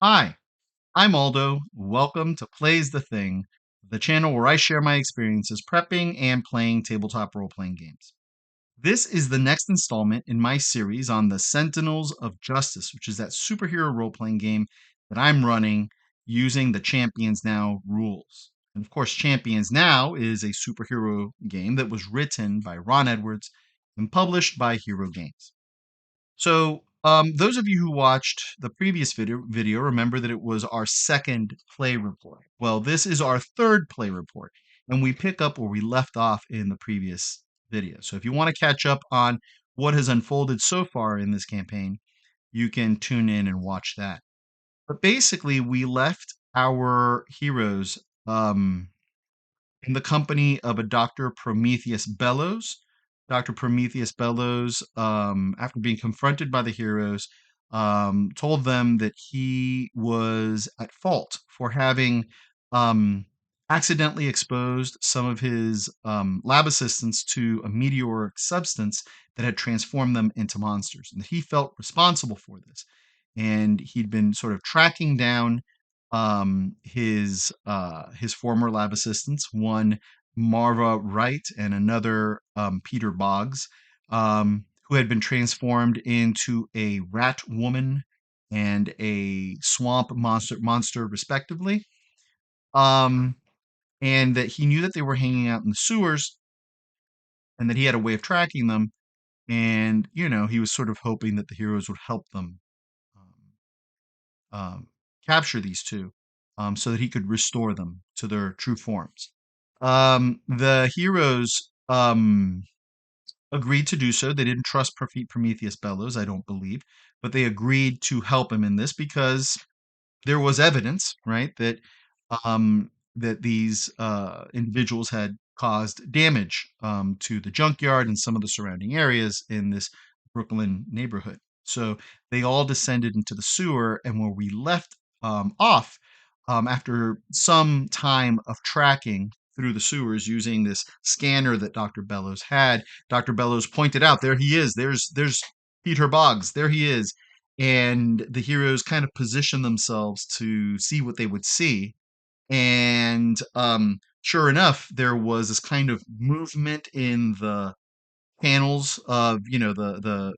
Hi, I'm Aldo. Welcome to Plays the Thing, the channel where I share my experiences prepping and playing tabletop role playing games. This is the next installment in my series on the Sentinels of Justice, which is that superhero role playing game that I'm running using the Champions Now rules. And of course, Champions Now is a superhero game that was written by Ron Edwards and published by Hero Games. Those of you who watched the previous video remember that it was our second play report. Well, this is our third play report, and we pick up where we left off in the previous video. So if you want to catch up on what has unfolded so far in this campaign, you can tune in and watch that. But basically, we left our heroes in the company of a Dr. Prometheus Bellows. Dr. Prometheus Bellows, after being confronted by the heroes, told them that he was at fault for having um, accidentally exposed some of his lab assistants to a meteoric substance that had transformed them into monsters, and that he felt responsible for this. And he'd been sort of tracking down his former lab assistants, one Marva Wright and another Peter Boggs, who had been transformed into a rat woman and a swamp monster respectively. Um, and that he knew that they were hanging out in the sewers and that he had a way of tracking them. And, he was sort of hoping that the heroes would help them um, capture these two so that he could restore them to their true forms. The heroes agreed to do so. They didn't trust Prometheus Bellows, I don't believe, but they agreed to help him in this because there was evidence, right, that these individuals had caused damage to the junkyard and some of the surrounding areas in this Brooklyn neighborhood. So they all descended into the sewer, and where we left off after some time of tracking through the sewers using this scanner that Dr. Bellows had, Dr. Bellows pointed out, there he is. There's Peter Boggs. There he is, and the heroes kind of position themselves to see what they would see. And sure enough, there was this kind of movement in the channels of the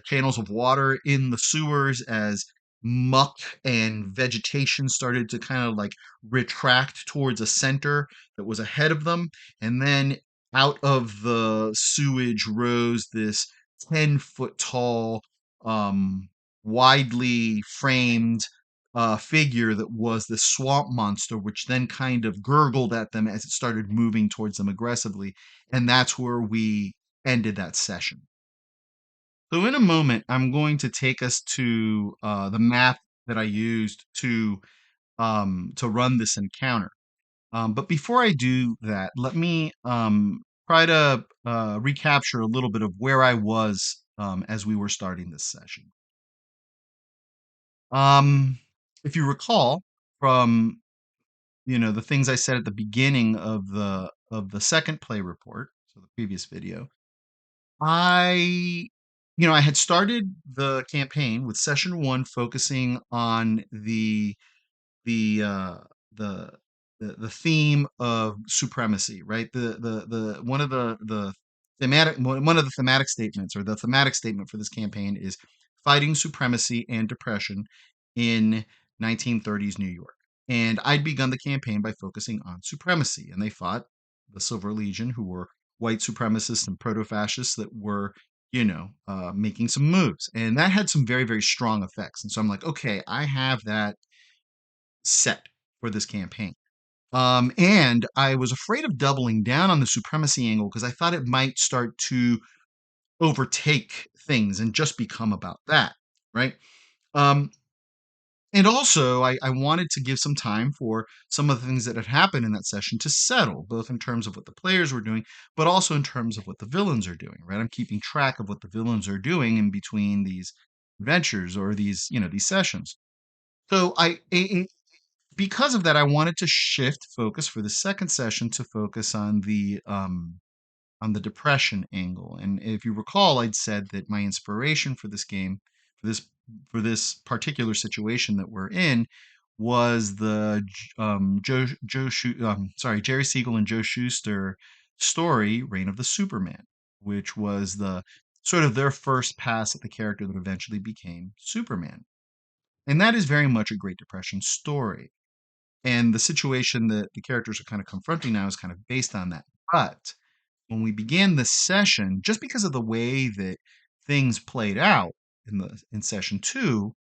channels of water in the sewers as muck and vegetation started to kind of like retract towards a center that was ahead of them, and then out of the sewage rose this 10-foot tall, widely framed figure that was the swamp monster, which then kind of gurgled at them as it started moving towards them aggressively. And that's where we ended that session. So in a moment, I'm going to take us to the map that I used to run this encounter. But before I do that, let me try to recapture a little bit of where I was as we were starting this session. Um, if you recall from the things I said at the beginning of the second play report, so the previous video, I I had started the campaign with session 1 focusing on the uh the the theme of supremacy, right? The one of the thematic one of the thematic statements, or the thematic statement for this campaign, is fighting supremacy and depression in 1930s New York. And I'd begun the campaign by focusing on supremacy, and they fought the Silver Legion, who were white supremacists and proto-fascists that were making some moves, and that had some very, very strong effects. And so I'm like, okay, I have that set for this campaign. And I was afraid of doubling down on the supremacy angle because I thought it might start to overtake things and just become about that, right? Um, and also, I wanted to give some time for some of the things that had happened in that session to settle, both in terms of what the players were doing, but also in terms of what the villains are doing, right? I'm keeping track of what the villains are doing in between these adventures or these sessions. So because of that, I wanted to shift focus for the second session to focus on the depression angle. And if you recall, I'd said that my inspiration for this game, this for this particular situation that we're in was the Jerry Siegel and Joe Shuster story, Reign of the Superman, which was the sort of their first pass at the character that eventually became Superman. And that is very much a Great Depression story. And the situation that the characters are kind of confronting now is kind of based on that. But when we began this session, just because of the way that things played out in session two,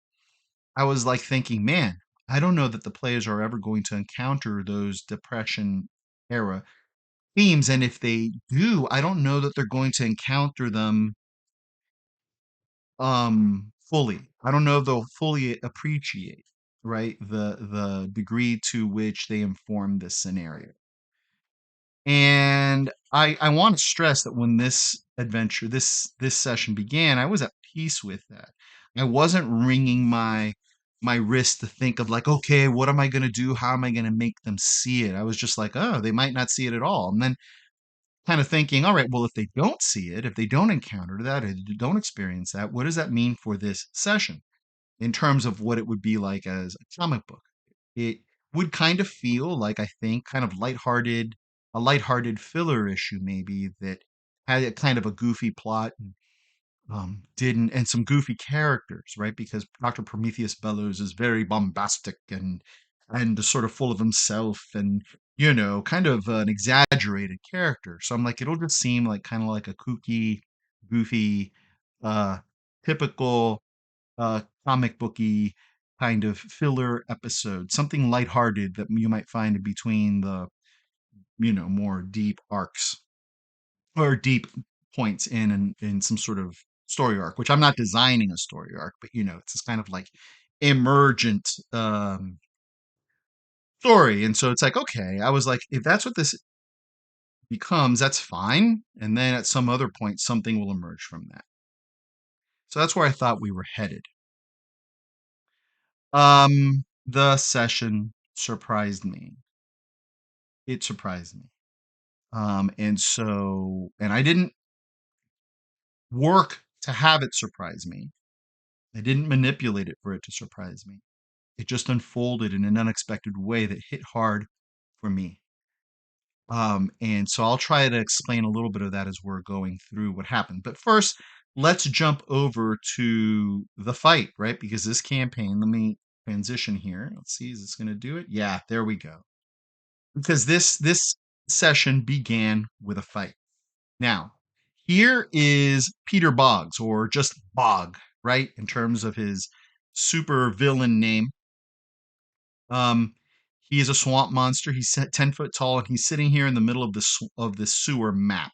I was like thinking, man, I don't know that the players are ever going to encounter those Depression era themes. And if they do, I don't know that they're going to encounter them fully. I don't know if they'll fully appreciate, right, the degree to which they inform this scenario. And I want to stress that when this adventure, this session began, I was at peace with that. I wasn't wringing my wrist to think of like, okay, what am I going to do? How am I going to make them see it? I was just like, oh, they might not see it at all. And then kind of thinking, all right, well, if they don't see it, if they don't encounter that, or they don't experience that, what does that mean for this session in terms of what it would be like as a comic book? It would kind of feel like, I think, kind of a lighthearted filler issue maybe that had a kind of a goofy plot and didn't and some goofy characters, right? Because Dr. Prometheus Bellows is very bombastic and sort of full of himself and kind of an exaggerated character. So I'm like, it'll just seem like kind of like a kooky, goofy, uh, typical comic booky kind of filler episode, something lighthearted that you might find in between the more deep arcs or deep points in some sort of story arc. Which I'm not designing a story arc, but it's this kind of like emergent story, and so it's like, okay, I was like, if that's what this becomes, that's fine, and then at some other point something will emerge from that. So that's where I thought we were headed. The session surprised me. It surprised me. And I didn't work to have it surprise me. I didn't manipulate it for it to surprise me. It just unfolded in an unexpected way that hit hard for me. And so I'll try to explain a little bit of that as we're going through what happened. But first, let's jump over to the fight, right? Because this campaign, let me transition here. Let's see, is this going to do it? Yeah, there we go. Because this session began with a fight. Now, here is Peter Boggs, or just Bog, right? In terms of his super villain name. He is a swamp monster. He's 10 foot tall, and he's sitting here in the middle of the sewer map.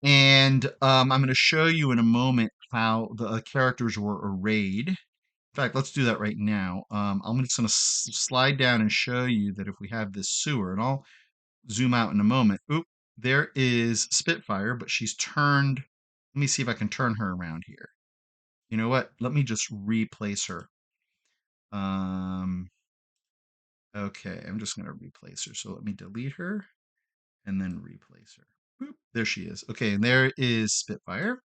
And I'm going to show you in a moment how the characters were arrayed. In fact, let's do that right now. I'm just going to slide down and show you that if we have this sewer, and I'll zoom out in a moment. Oop, there is Spitfire, but she's turned. Let me see if I can turn her around here. You know what? Let me just replace her. Okay, I'm just going to replace her. So let me delete her and then replace her. Boop, there she is. Okay, and there is Spitfire.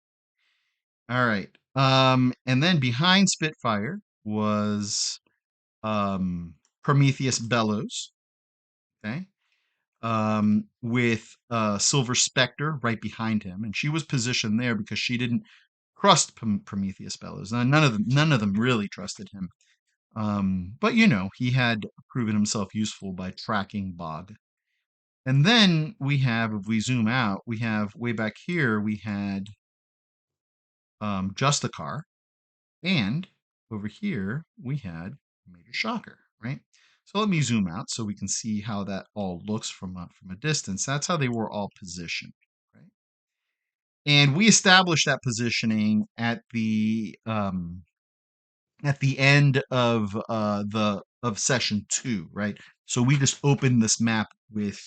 All right. And then behind Spitfire was Prometheus Bellows. Okay. With Silver Spectre right behind him, and she was positioned there because she didn't trust Prometheus Bellows. Now, none of them really trusted him. But he had proven himself useful by tracking Bog. And then we have, if we zoom out, we have way back here, we had Justicar, and over here we had Major Shocker, right? So let me zoom out so we can see how that all looks from a distance. That's how they were all positioned, right? And we established that positioning at the end of session 2, right? So we just opened this map with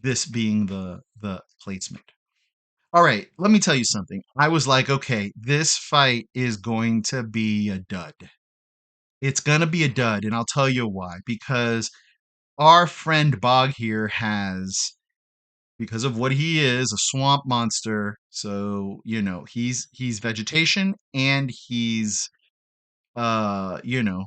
this being the placement. All right, let me tell you something. I was like, okay, this fight is going to be a dud. It's going to be a dud, and I'll tell you why. Because our friend Bog here has because of what he is, a swamp monster. So, he's vegetation, and he's you know,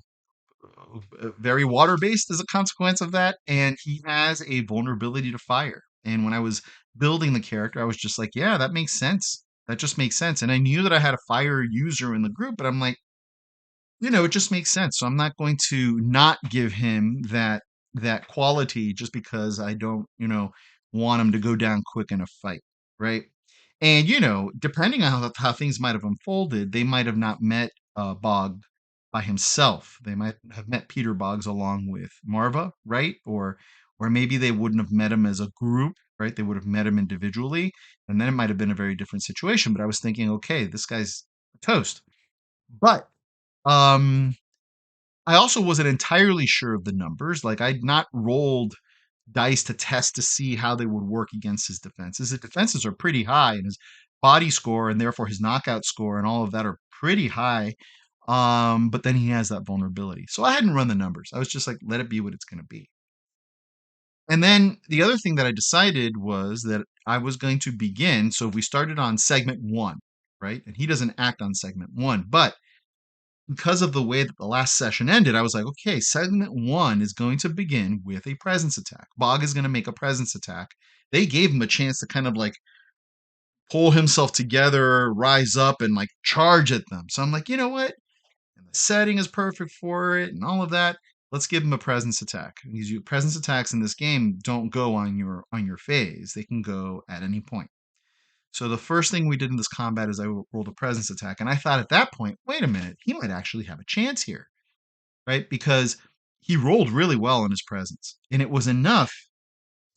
very water based as a consequence of that, and he has a vulnerability to fire. And when I was building the character, I was just like, yeah, that makes sense. That just makes sense. And I knew that I had a fire user in the group, but I'm like, it just makes sense. So I'm not going to not give him that quality just because I don't, want him to go down quick in a fight, right? And depending on how things might have unfolded, they might have not met Bog by himself. They might have met Peter Boggs along with Marva, right? Or maybe they wouldn't have met him as a group, right? They would have met him individually, and then it might have been a very different situation. But I was thinking, okay, this guy's toast. But um, I also wasn't entirely sure of the numbers. Like, I'd not rolled dice to test to see how they would work against his defenses. His defenses are pretty high, and his body score and therefore his knockout score and all of that are pretty high. But then he has that vulnerability. So I hadn't run the numbers. I was just like, let it be what it's going to be. And then the other thing that I decided was that I was going to begin. So we started on segment one, right? And he doesn't act on segment one, but because of the way that the last session ended, I was like, okay, segment one is going to begin with a presence attack. Bog is going to make a presence attack. They gave him a chance to kind of like pull himself together, rise up, and like charge at them. So I'm like, you know what? And the setting is perfect for it and all of that. Let's give him a presence attack. These presence attacks in this game don't go on your phase. They can go at any point. So the first thing we did in this combat is I rolled a presence attack, and I thought at that point, wait a minute, he might actually have a chance here, right? Because he rolled really well in his presence, and it was enough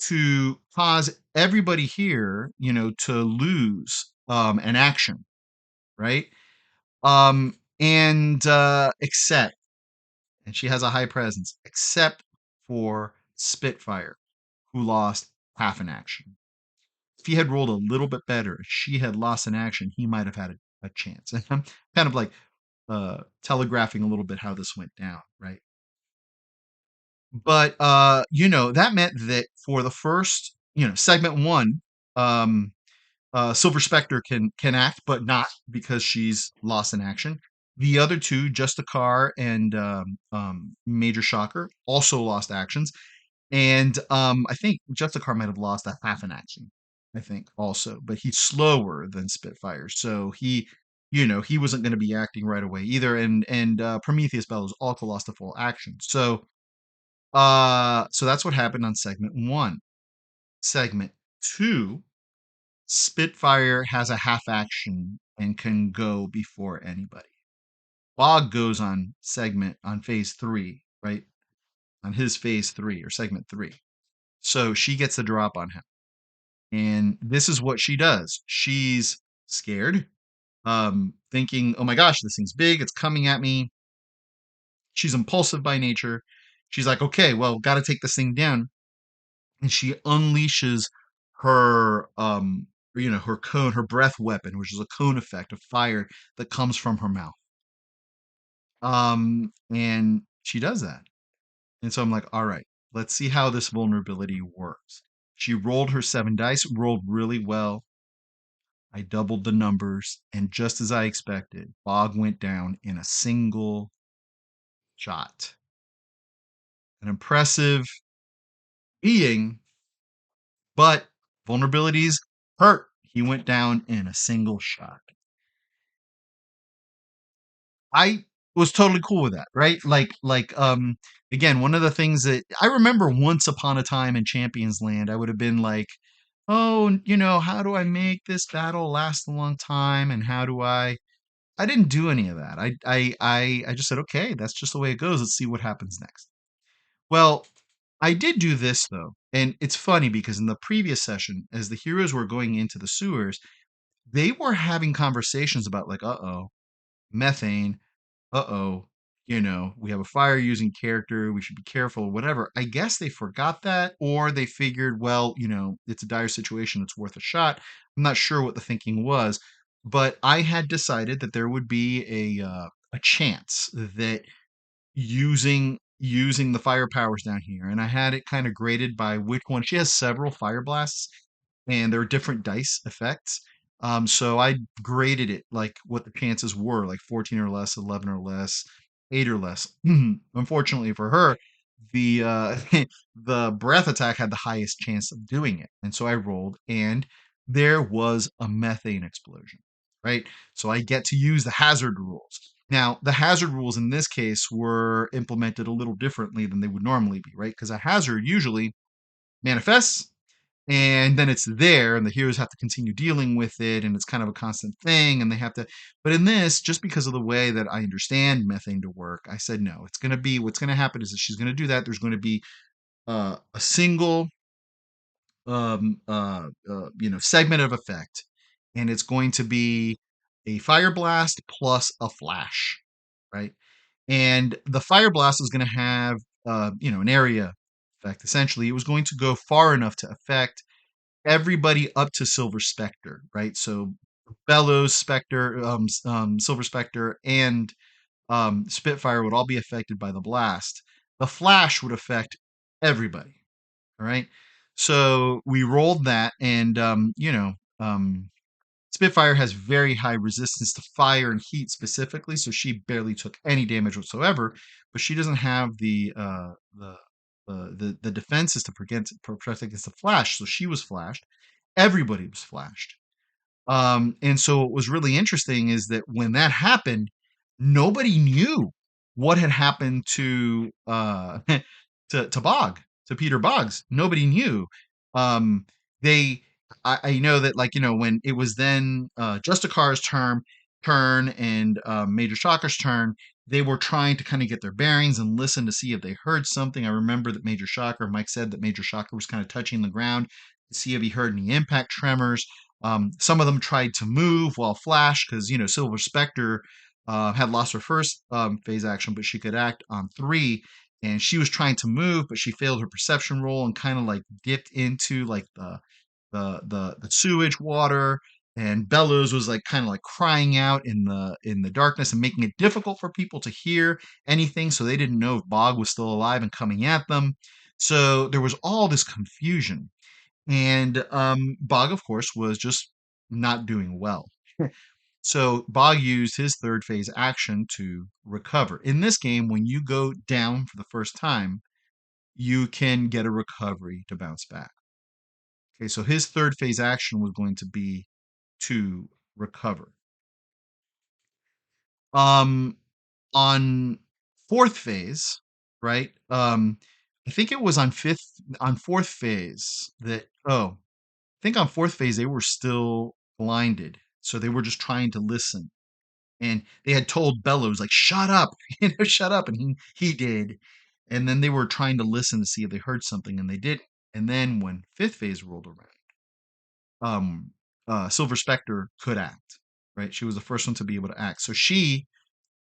to cause everybody here, to lose an action, right? And except, and she has a high presence, except for Spitfire, who lost half an action. If he had rolled a little bit better, if she had lost an action, he might have had a chance. And I'm kind of like telegraphing a little bit how this went down, right? But that meant that for the first, segment one, um, Silver Spectre can act, but not because she's lost an action. The other two, Just a Car and Major Shocker, also lost actions. And I think Justicar might have lost a half an action, I think also, but he's slower than Spitfire. So he wasn't going to be acting right away either. And Prometheus Bellows also lost a full action. So that's what happened on segment one. Segment two, Spitfire has a half action and can go before anybody. Bog goes on phase three, right? On his phase three or segment three. So she gets the drop on him. And this is what she does. She's scared, thinking, oh my gosh, this thing's big. It's coming at me. She's impulsive by nature. She's like, okay, well, got to take this thing down. And she unleashes her, her cone, her breath weapon, which is a cone effect of fire that comes from her mouth. And she does that. And so I'm like, all right, let's see how this vulnerability works. She rolled her 7 dice, rolled really well. I doubled the numbers, and just as I expected, Bog went down in a single shot. An impressive being, but vulnerabilities hurt. He went down in a single shot. I was totally cool with that, right? Again, one of the things that I remember once upon a time in Champions Land, I would have been like, oh, how do I make this battle last a long time, and how do I didn't do any of that. I just said, okay, that's just the way it goes. Let's see what happens next. Well, I did do this though, and it's funny because in the previous session, as the heroes were going into the sewers, they were having conversations about like, uh-oh, methane, uh-oh, we have a fire using character, we should be careful, whatever. I guess they forgot that, or they figured, well, it's a dire situation, it's worth a shot. I'm not sure what the thinking was, but I had decided that there would be a chance that using the fire powers down here, and I had it kind of graded by which one. She has several fire blasts, and there are different dice effects. So I graded it like what the chances were, like 14 or less, 11 or less, 8 or less. Unfortunately for her, the the breath attack had the highest chance of doing it. And so I rolled, and there was a methane explosion, right? So I get to use the hazard rules. Now, the hazard rules in this case were implemented a little differently than they would normally be, right? Because a hazard usually manifests, and then it's there, and the heroes have to continue dealing with it, and it's kind of a constant thing, and they have to. But in this, just because of the way that I understand methane to work, I said no, it's going to be, what's going to happen is that she's going to do that. There's going to be a single segment of effect, and it's going to be a fire blast plus a flash, right? And the fire blast is going to have an area effect. Essentially, it was going to go far enough to affect everybody up to Silver Spectre, right? So Bellows, Spectre, Silver Spectre, and Spitfire would all be affected by the blast. The flash would affect everybody. All right. So we rolled that, and Spitfire has very high resistance to fire and heat specifically, so she barely took any damage whatsoever. But she doesn't have the defenses to protect against the flash, so she was flashed. Everybody was flashed. And so what was really interesting is that when that happened, nobody knew what had happened to to Bog, to Peter Boggs. Nobody knew. They I know that, like, when it was then Justicar's turn and Major Shocker's turn, they were trying to kind of get their bearings and listen to see if they heard something. I remember that Mike said that Major Shocker was kind of touching the ground to see if he heard any impact tremors. Some of them tried to move while Flash, because Silver Spectre had lost her first phase action, but she could act on 3, and she was trying to move, but she failed her perception roll and kind of like dipped into like the sewage water. And Bellows was like kind of like crying out in the darkness and making it difficult for people to hear anything, so they didn't know if Bog was still alive and coming at them. So there was all this confusion. And Bog, of course, was just not doing well. So Bog used his third phase action to recover. In this game, when you go down for the first time, you can get a recovery to bounce back. Okay, so his third phase action was going to be to recover. Um, on fourth phase, right? I think it was on fourth phase that, I think on fourth phase they were still blinded, so they were just trying to listen. And they had told Bellows, like, "Shut up, shut up," and he did. And then they were trying to listen to see if they heard something, and they did. And then when fifth phase rolled around, um, Silver Spectre could act. Right, she was the first one to be able to act. So she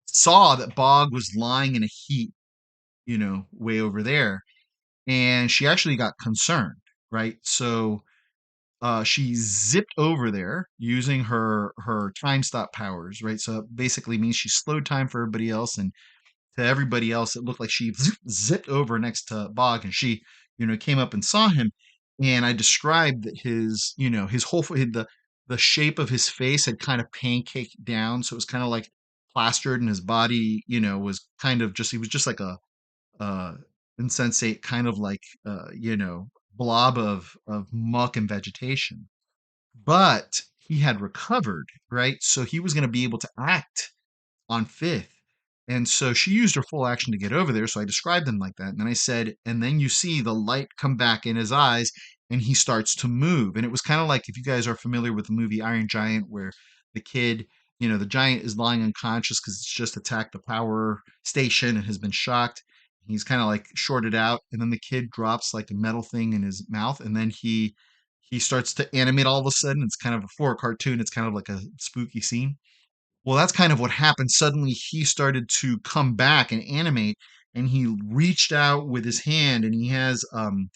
saw that Bog was lying in a heap, way over there, and she actually got concerned. Right, so she zipped over there using her time stop powers, right? So it basically means she slowed time for everybody else, and to everybody else, it looked like she zipped over next to Bog, and she, came up and saw him. And I described that his whole the shape of his face had kind of pancaked down, so it was kind of like plastered, and his body, was kind of just he was just like a uh insensate kind of like blob of muck and vegetation. But he had recovered, right? So he was going to be able to act on fifth. And so she used her full action to get over there. So I described him like that. And then I said, and then you see the light come back in his eyes, and he starts to move. And it was kind of like, if you guys are familiar with the movie Iron Giant, where the kid, the giant is lying unconscious because it's just attacked the power station and has been shocked. He's kind of like shorted out. And then the kid drops like a metal thing in his mouth. And then he starts to animate all of a sudden. It's kind of, for a cartoon, it's kind of like a spooky scene. Well, that's kind of what happened. Suddenly, he started to come back and animate, and he reached out with his hand, and he has an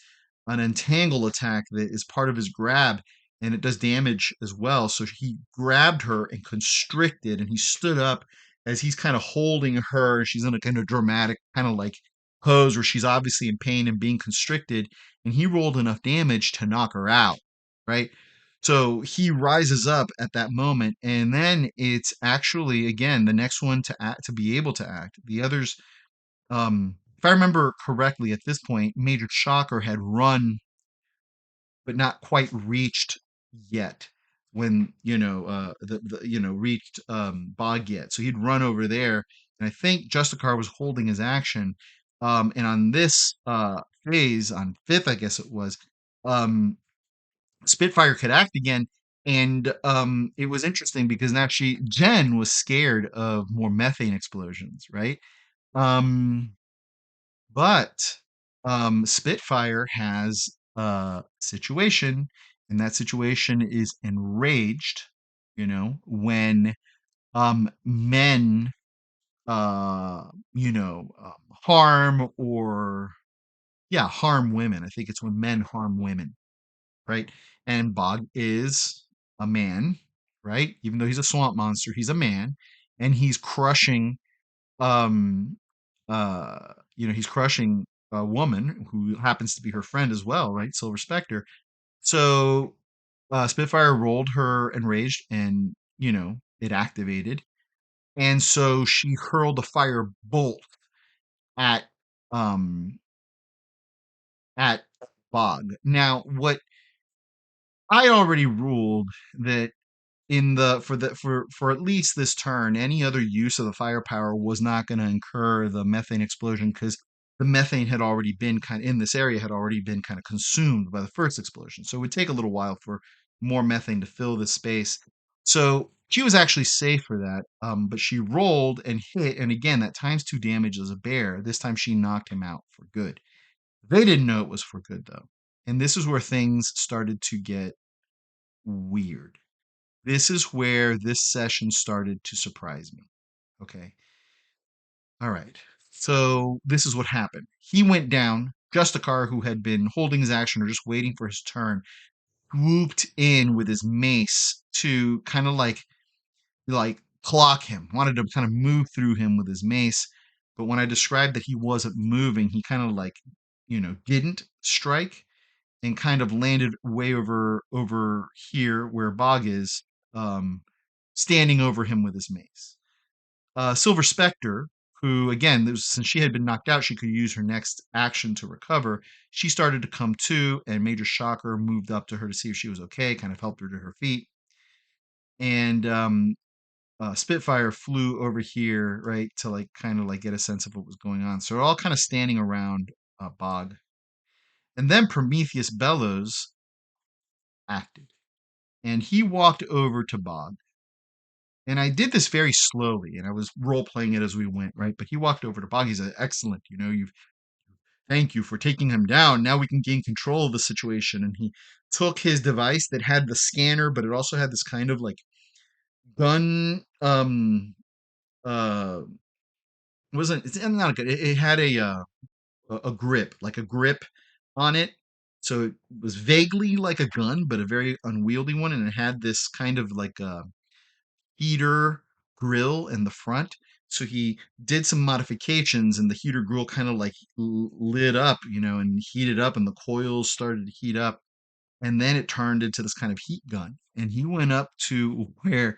entangle attack that is part of his grab, and it does damage as well. So he grabbed her and constricted, and he stood up as he's kind of holding her. She's in a kind of dramatic kind of like pose where she's obviously in pain and being constricted, and he rolled enough damage to knock her out. right? So he rises up at that moment, and then it's actually again the next one to act, to be able to act. The others, if I remember correctly, at this point, Major Shocker had run but not quite reached yet when reached Bog yet. So he'd run over there, and I think Justicar was holding his action. And on this phase, on fifth, I guess it was, um, Spitfire could act again. And it was interesting because now Jen was scared of more methane explosions, right? Um, but Spitfire has a situation, and that situation is enraged, when men, uh, harm or, yeah, harm women. I think it's when men harm women, right? And Bog is a man, right? Even though he's a swamp monster, he's a man, and he's crushing um he's crushing a woman who happens to be her friend as well, right? Silver Spectre. So Spitfire rolled her enraged, and it activated, and so she hurled a fire bolt at um at Bog. Now, what I already ruled that in the for at least this turn, any other use of the firepower was not going to incur the methane explosion, because the methane had already been kind of in this area, had already been kind of consumed by the first explosion. So it would take a little while for more methane to fill this space. So she was actually safe for that. But she rolled and hit, and again, that times two damage as a bear. This time she knocked him out for good. They didn't know it was for good though. And this is where things started to get weird. This is where this session started to surprise me. Okay. All right. So this is what happened. He went down. Justicar, who had been holding his action or just waiting for his turn, swooped in with his mace to kind of like clock him. Wanted to kind of move through him with his mace. But when I described that he wasn't moving, he kind of didn't strike, and kind of landed way over here where Bog is, um, standing over him with his mace. Silver Spectre, who again, since she had been knocked out, she could use her next action to recover. She started to come to, and Major Shocker moved up to her to see if she was okay, kind of helped her to her feet. And Spitfire flew over here, right, to kind of get a sense of what was going on. So we're all kind of standing around Bog. And then Prometheus Bellows acted, and he walked over to Bog. And I did this very slowly, and I was role playing it as we went, right? But he walked over to Bog. He said, "Excellent, you've thank you for taking him down. Now we can gain control of the situation." And he took his device that had the scanner, but it also had this kind of gun. Uh, wasn't it's not good. It had a grip, like a grip on it. So it was vaguely like a gun, but a very unwieldy one, and it had this kind of heater grill in the front. So he did some modifications, and the heater grill kind of lit up, and heated up, and the coils started to heat up. And then it turned into this kind of heat gun. And he went up to where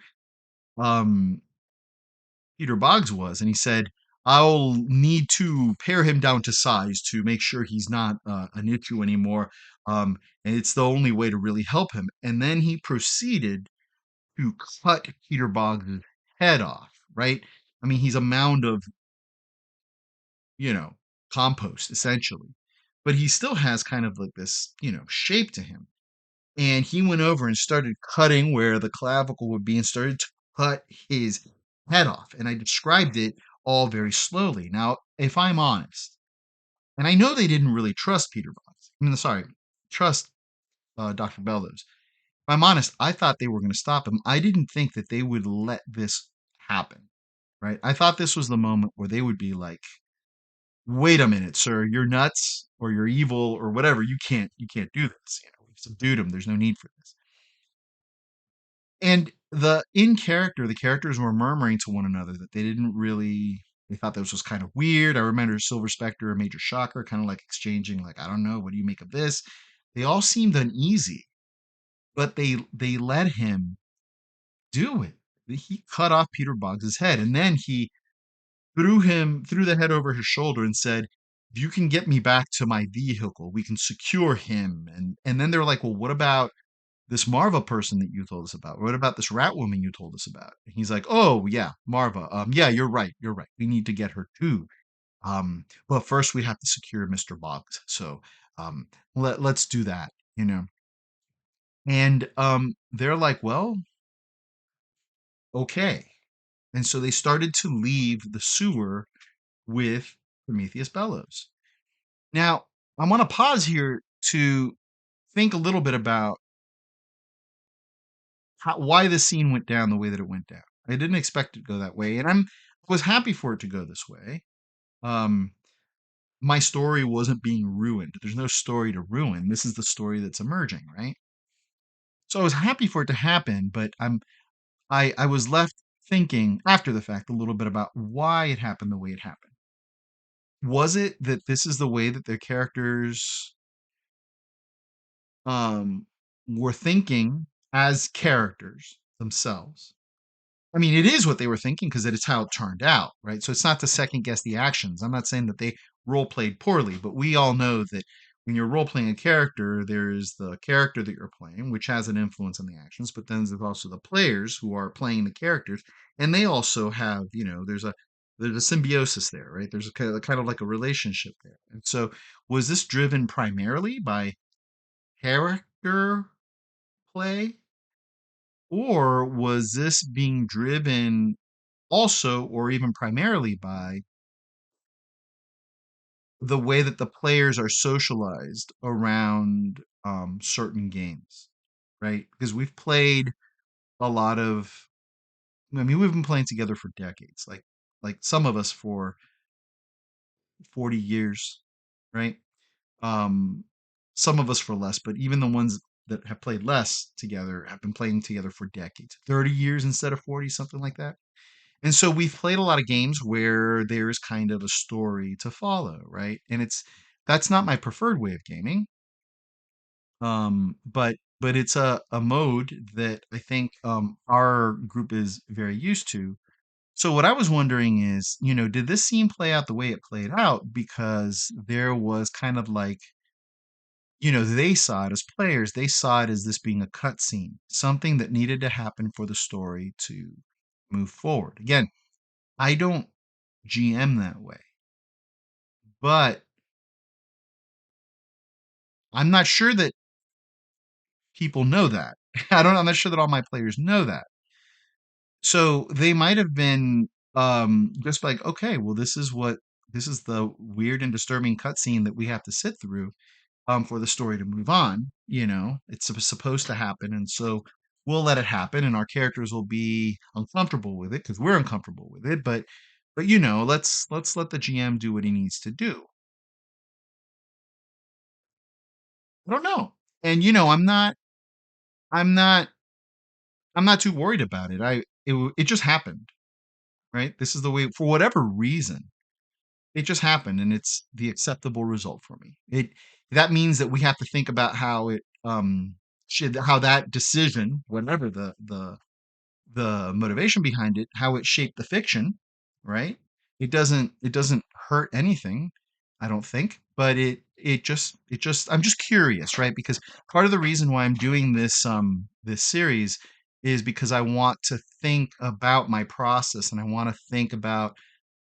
um, Peter Boggs was, and he said, "I'll need to pare him down to size to make sure he's not an issue anymore. And it's the only way to really help him." And then he proceeded to cut Peter Boggs' head off, right? I mean, he's a mound of, you know, compost essentially, but he still has kind of this, shape to him. And he went over and started cutting where the clavicle would be, and started to cut his head off. And I described it all very slowly. Now, if I'm honest, and I know they didn't really trust Peter Boggs, I mean, sorry, trust Dr. Bellows. If I'm honest, I thought they were going to stop him. I didn't think that they would let this happen, right? I thought this was the moment where they would be like, "Wait a minute, sir, you're nuts, or you're evil, or whatever. You can't do this. We've subdued him. There's no need for this." And the characters were murmuring to one another that they didn't really. They thought this was kind of weird. I remember Silver Spectre and Major Shocker kind of exchanging, "I don't know, what do you make of this?" They all seemed uneasy. but they let him do it. He cut off Peter Boggs' head, and then he threw the head over his shoulder and said, "You can get me back to my vehicle. We can secure him." And then they're like, "Well, what about this Marva person that you told us about? What about this rat woman you told us about?" And he's like, "Oh yeah, Marva. Yeah, you're right. You're right. We need to get her too. But first we have to secure Mr. Boggs. So um, let's do that. You know." And they're like, "Well, okay." And so they started to leave the sewer with Prometheus Bellows. Now, I want to pause here to think a little bit about why this scene went down the way that it went down. I didn't expect it to go that way, and I was happy for it to go this way. Um, my story wasn't being ruined. There's no story to ruin. This is the story that's emerging, right? So I was happy for it to happen, but I was left thinking after the fact a little bit about why it happened the way it happened. Was it that this is the way that their characters um were thinking as characters themselves? I mean, it is what they were thinking because it's how it turned out, right? So it's not to second guess the actions. I'm not saying that they role played poorly, but we all know that when you're role playing a character, there's the character that you're playing, which has an influence on the actions, but then there's also the players who are playing the characters, and they also have, there's a symbiosis there, right? There's a kind of like a relationship there. And so, was this driven primarily by character play, or was this being driven also or even primarily by the way that the players are socialized around certain games, right? Because we've played a lot of, I mean, we've been playing together for decades, like some of us for 40 years, right? Um, some of us for less, but even the ones that have played less together have been playing together for decades, 30 years instead of 40, something like that. And so we've played a lot of games where there's kind of a story to follow, right? And that's not my preferred way of gaming. But it's a mode that I think our group is very used to. So what I was wondering is, did this scene play out the way it played out because there was kind of like, they saw it as players, they saw it as this being a cutscene, something that needed to happen for the story to move forward. Again, I don't GM that way. But I'm not sure that people know that. I'm not sure that all my players know that. So they might have been just like, okay, well, this is the weird and disturbing cutscene that we have to sit through for the story to move on. It's supposed to happen, and so we'll let it happen, and our characters will be uncomfortable with it because we're uncomfortable with it. But let's let the GM do what he needs to do. I don't know. And I'm not I'm not too worried about it. It just happened, right? This is the way for whatever reason. It just happened and it's the acceptable result for me. That means that we have to think about how it should how that decision, whatever the motivation behind it, how it shaped the fiction, right? It doesn't hurt anything, I don't think, but it just I'm just curious, right? Because part of the reason why I'm doing this series is because I want to think about my process and I want to think about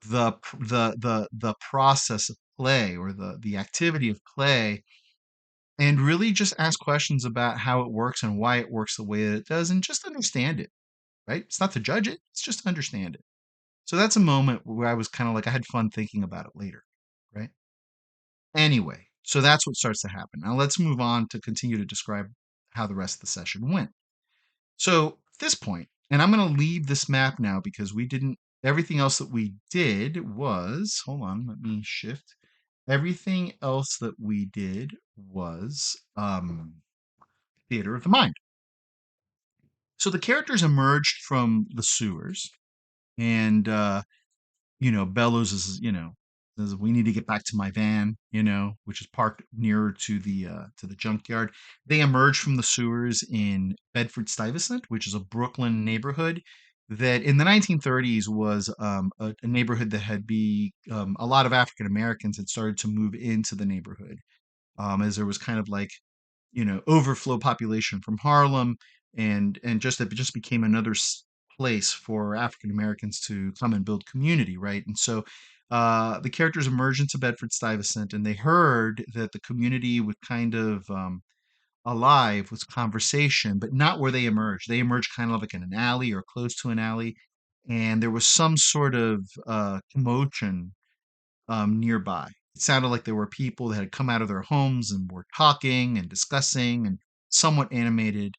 the process of play or the activity of play and really just ask questions about how it works and why it works the way that it does and just understand it, right? It's not to judge it, it's just to understand it. So that's a moment where I was kind of like, I had fun thinking about it later, right? Anyway, so that's what starts to happen. Now let's move on to continue to describe how the rest of the session went. So at this point, and I'm going to leave this map now because we didn't, everything else that we did was, hold on, let me shift. Everything else that we did was theater of the mind. So the characters emerged from the sewers and Bellows is, Says, "We need to get back to my van," which is parked nearer to the junkyard. They emerge from the sewers in Bedford-Stuyvesant, which is a Brooklyn neighborhood that in the 1930s was a neighborhood that had a lot of African Americans had started to move into the neighborhood, as there was kind of like overflow population from Harlem, and just it just became another place for African Americans to come and build community, right? And so the characters emerged into Bedford Stuyvesant, and they heard that the community was kind of alive with conversation, but not where they emerged. They emerged kind of like in an alley or close to an alley, and there was some sort of commotion nearby. It sounded like there were people that had come out of their homes and were talking and discussing and somewhat animated,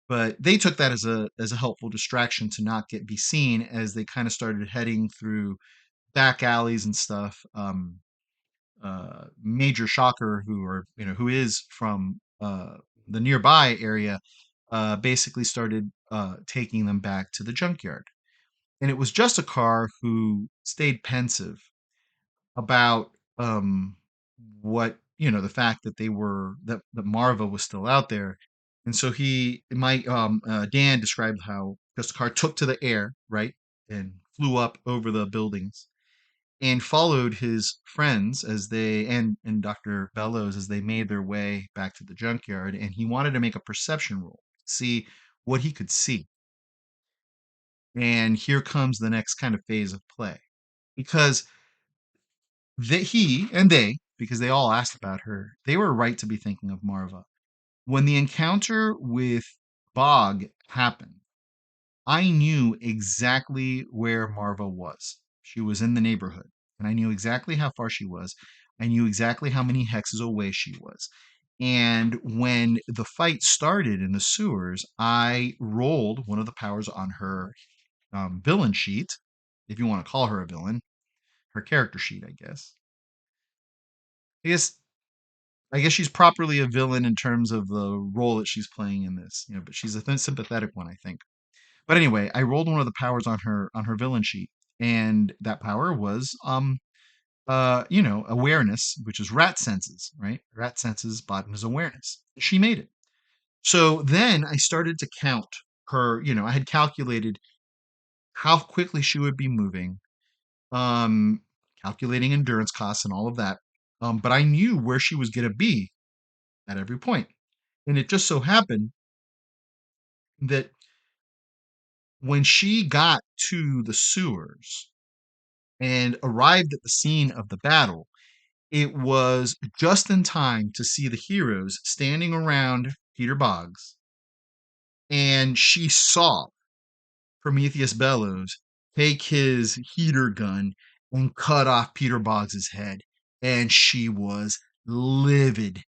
but they took that as a helpful distraction to not get be seen as they kind of started heading through back alleys and stuff. Major Shocker, who is from the nearby area, basically started taking them back to the junkyard, and it was just a car who stayed pensive about what the fact that that Marva was still out there. And so Dan described how Justicar took to the air, right, and flew up over the buildings and followed his friends as they and Dr. Bellows as they made their way back to the junkyard, and he wanted to make a perception roll, see what he could see. And here comes the next kind of phase of play, because he and they, because they all asked about her, they were right to be thinking of Marva. When the encounter with Bog happened, I knew exactly where Marva was. She was in the neighborhood, and I knew exactly how far she was. I knew exactly how many hexes away she was. And when the fight started in the sewers, I rolled one of the powers on her villain sheet, if you want to call her a villain, her character sheet, I guess. I guess I guess she's properly a villain in terms of the role that she's playing in this, but she's a sympathetic one, I think. But anyway, I rolled one of the powers on her villain sheet, and that power was awareness, which is rat senses, right? Rat senses bottom is awareness. She made it. So then I started to count her, I had calculated how quickly she would be moving, um, calculating endurance costs and all of that. But I knew where she was going to be at every point. And it just so happened that when she got to the sewers and arrived at the scene of the battle, it was just in time to see the heroes standing around Peter Boggs. And she saw Prometheus Bellows take his heater gun and cut off Peter Boggs's head. And she was livid.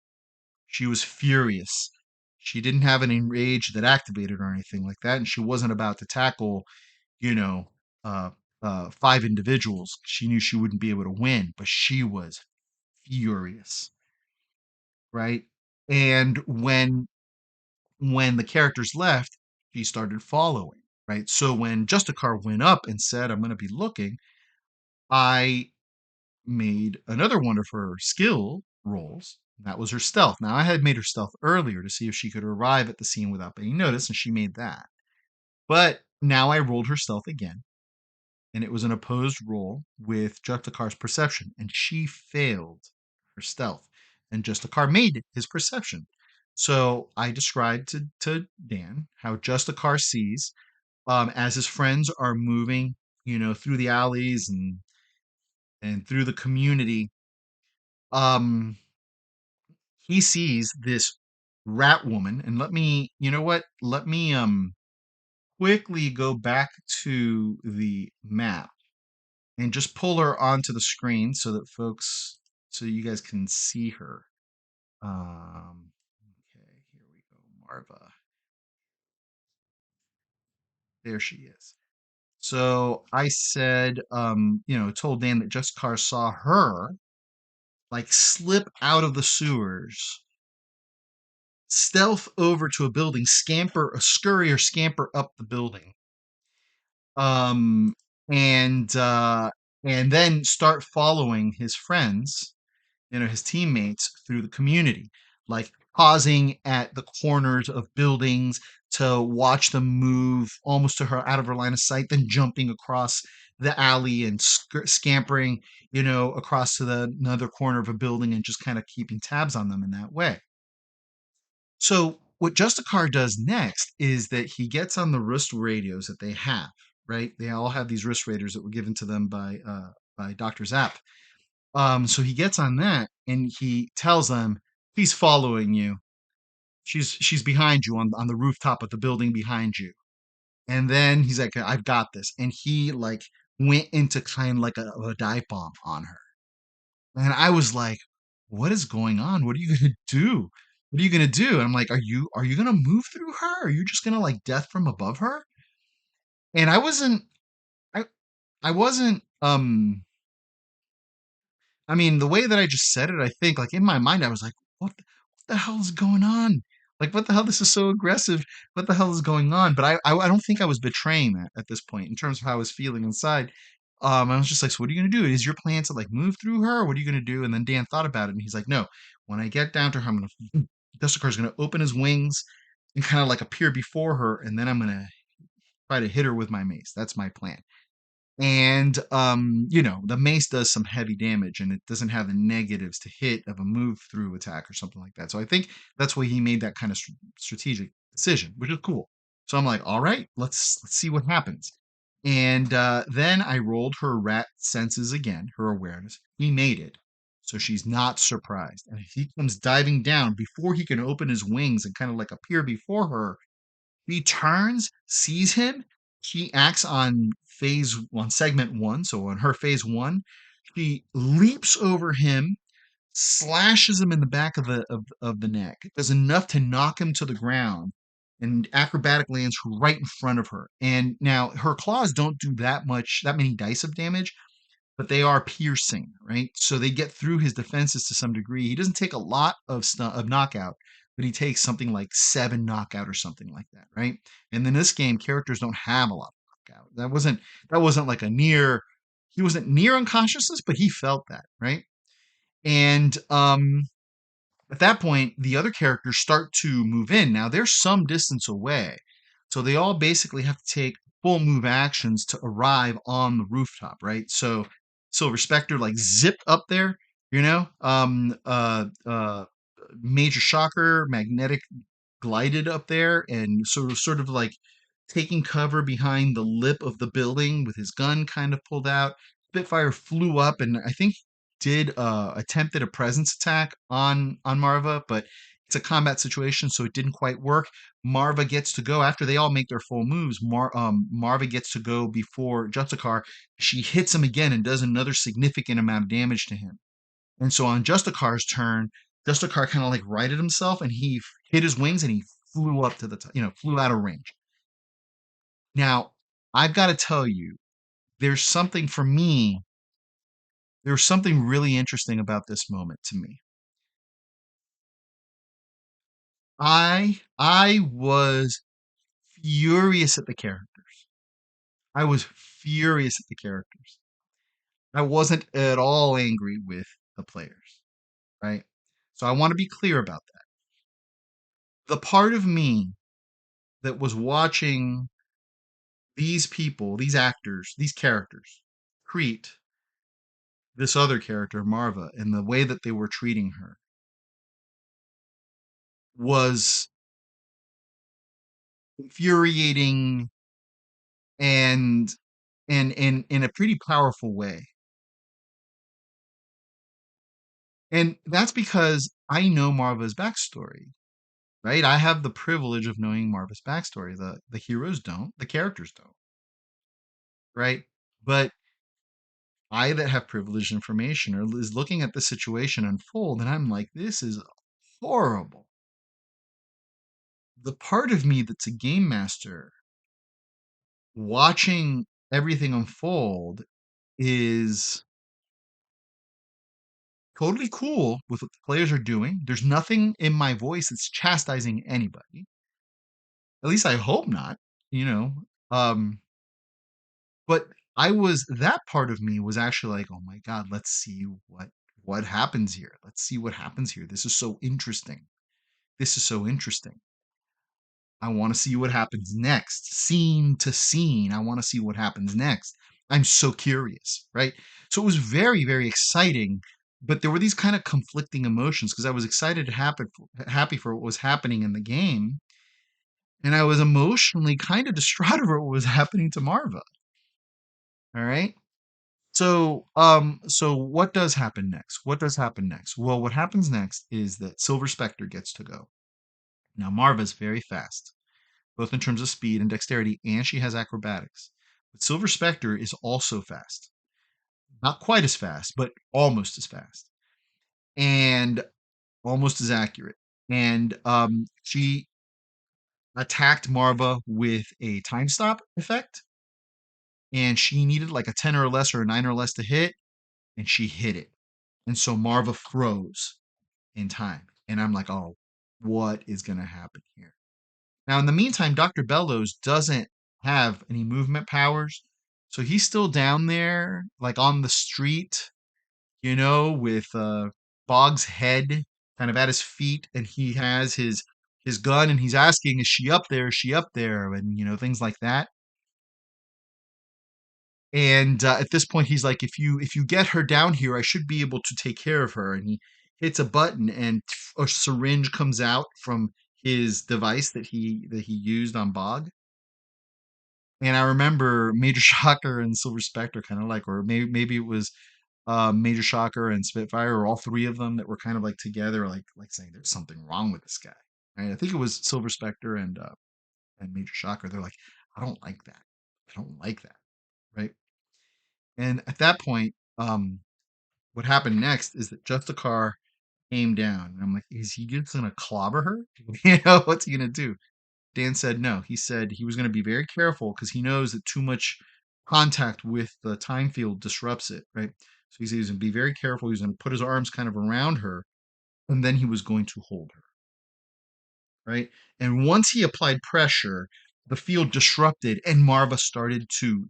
She was furious. She didn't have any rage that activated or anything like that, and she wasn't about to tackle, you know, uh, five individuals. She knew she wouldn't be able to win, but she was furious, right? And when the characters left, she started following, right? So when Justicar went up and said, "I'm going to be looking," I made another one of her skill rolls. That was her stealth. Now, I had made her stealth earlier to see if she could arrive at the scene without being noticed, and she made that. But now I rolled her stealth again, and it was an opposed roll with Justicar's perception, and she failed her stealth, and Justicar made his perception. So I described to Dan how Justicar sees as his friends are moving, through the alleys and through the community. Um, he sees this rat woman, and you know what? Let me quickly go back to the map and just pull her onto the screen so you guys can see her. Okay, here we go, Marva. There she is. So I said, told Dan that Just Car saw her like slip out of the sewers, stealth over to a building, scurry or scamper up the building. Um, and and then start following his friends, his teammates through the community, like pausing at the corners of buildings to watch them move almost to her out of her line of sight, then jumping across the alley and scampering, across to the another corner of a building and just kind of keeping tabs on them in that way. So what Justicar does next is that he gets on the wrist radios that they have, right? They all have these wrist radios that were given to them by Dr. Zapp. So he gets on that and he tells them he's following you. She's behind you on the rooftop of the building behind you. And then he's like, I've got this. And he like went into kind of like a dive bomb on her. And I was like, what is going on? What are you gonna do? What are you gonna do? And I'm like, are you gonna move through her? Are you just gonna like death from above her? And I I wasn't I mean, the way that I just said it, I think, like, in my mind, I was like, what the hell is going on? Like, what the hell? This is so aggressive. What the hell is going on? But I don't think I was betraying that at this point in terms of how I was feeling inside. I was just like, so what are you going to do? Is your plan to like move through her? Or what are you going to do? And then Dan thought about it and he's like, no, when I get down to her, I'm going to, Justicar is going to open his wings and kind of like appear before her. And then I'm going to try to hit her with my mace. That's my plan. And the mace does some heavy damage and it doesn't have the negatives to hit of a move through attack or something like that. So I think that's why he made that kind of strategic decision, which is cool. So I'm like, all right, let's see what happens. And then I rolled her rat senses again, her awareness. He made it. So she's not surprised. And he comes diving down before he can open his wings and kind of like appear before her. He turns, sees him. She acts on segment one. So on her phase one, she leaps over him, slashes him in the back of the neck. Does enough to knock him to the ground, and acrobatic lands right in front of her. And now her claws don't do that many dice of damage, but they are piercing, right? So they get through his defenses to some degree. He doesn't take a lot of knockout, but he takes something like 7 knockout or something like that, right? And in this game, characters don't have a lot of knockout. That wasn't like a near. He wasn't near unconsciousness, but he felt that, right? And at that point, the other characters start to move in. Now they're some distance away. So they all basically have to take full move actions to arrive on the rooftop, right? So Silver Spectre like zipped up there, Major Shocker, Magnetic glided up there and sort of like taking cover behind the lip of the building with his gun kind of pulled out. Spitfire flew up and I think did attempted a presence attack on Marva, but it's a combat situation, so it didn't quite work. Marva gets to go after they all make their full moves. Marva gets to go before Justicar. She hits him again and does another significant amount of damage to him. And so on Justicar's turn, Justicar kind of like righted himself and he hit his wings and he flew up to the top, flew out of range. Now, I've got to tell you, there's something for me, there's something really interesting about this moment to me. I was furious at the characters. I was furious at the characters. I wasn't at all angry with the players, right? So I want to be clear about that. The part of me that was watching these people, these actors, these characters treat this other character, Marva, and the way that they were treating her was infuriating and and in a pretty powerful way. And that's because I know Marva's backstory, right? I have the privilege of knowing Marva's backstory. The heroes don't, the characters don't, right? But I that have privileged information or is looking at the situation unfold, and I'm like, this is horrible. The part of me that's a game master watching everything unfold is totally cool with what the players are doing. There's nothing in my voice that's chastising anybody. At least I hope not, you know. Um, but that part of me was actually like, oh my God, let's see what happens here. Let's see what happens here. This is so interesting. This is so interesting. I want to see what happens next, scene to scene. I want to see what happens next. I'm so curious, right? So it was very, very exciting, but there were these kind of conflicting emotions because I was excited to happy for what was happening in the game, and I was emotionally kind of distraught over what was happening to Marva. All right. So what does happen next? What does happen next? Well, what happens next is that Silver Spectre gets to go. Now, Marva's very fast, both in terms of speed and dexterity, and she has acrobatics. But Silver Spectre is also fast. Not quite as fast, but almost as fast. And almost as accurate. And she attacked Marva with a time stop effect. And she needed like a 10 or less or a 9 or less to hit. And she hit it. And so Marva froze in time. And I'm like, oh, what is going to happen here? Now, in the meantime, Dr. Bellows doesn't have any movement powers. So he's still down there, like on the street, with Bog's head kind of at his feet. And he has his gun and he's asking, is she up there? Is she up there? And, things like that. And at this point, he's like, if you get her down here, I should be able to take care of her. And he hits a button, and a syringe comes out from his device that he used on Bog. And I remember Major Shocker and Silver Spectre kind of like, or maybe it was Major Shocker and Spitfire, or all three of them that were kind of like together, like saying there's something wrong with this guy. Right? I think it was Silver Spectre and Major Shocker. They're like, I don't like that. I don't like that. Right? And at that point, what happened next is that Justicar came down, and I'm like, is he just gonna clobber her? What's he gonna do? Dan said no. He said he was gonna be very careful because he knows that too much contact with the time field disrupts it, right? So he said he was gonna be very careful. He was gonna put his arms kind of around her, and then he was going to hold her, right? And once he applied pressure, the field disrupted, and Marva started to